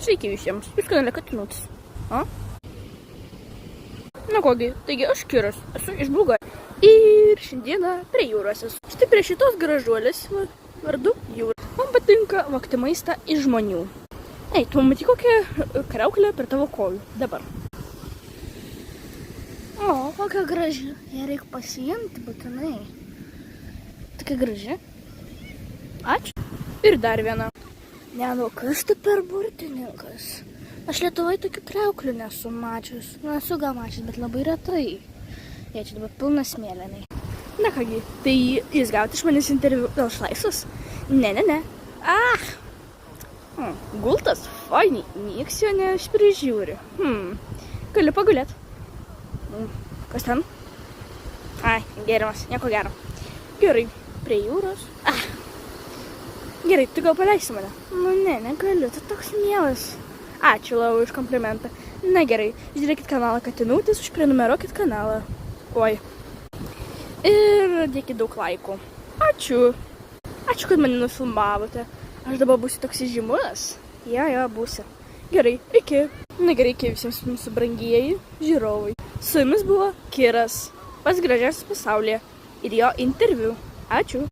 Sveiki visiems, jūs kanale Katinutis. Na kogi, taigi aš Kiras, esu iš Bulgarijos. Ir šiandieną prie jūros esu. Štai prie šitos gražuolės vardu jūra. Man patinka vogti maistą iš žmonių. Ei, tu matai kokią kriauklę per tavo kojų dabar. O, kokia graži. Ją reikia pasiimti būtinai. Tokia graži. Ačiū. Ir dar viena. Ne, nu kas tu per burtininkas? Aš Lietuvoje tokių kriauklių nesu mačius. Nu, esu gal mačius, bet labai retai. Jie čia dabar pilna smėlenai. Na kągi, tai jūs gauti iš manęs interviu dėl šlaisos? Ne. Gultas, fainiai, nieks jo neišprižiūri. Galiu pagulėt. Kas ten? Ai, gėrimas, nieko gero. Gerai, prie jūros. Gerai, tu gal paleisi mane? Nu ne, negaliu, tu toks mielas. Ačiū labai už komplimentą. Na gerai, žiūrėkit kanalą Katinutis, užprenumeruokit kanalą. Oi. Ir dėkit daug laikų. Ačiū. Ačiū, kad mane nufilmavote. Aš dabar būsiu toks įžymus. Jo, būsiu. Gerai, iki. Na gerai, iki visiems mūsų brangieji žiūrovai. Su jumis buvo Kiras, pats gražiausias pasaulyje ir jo interviu. Ačiū.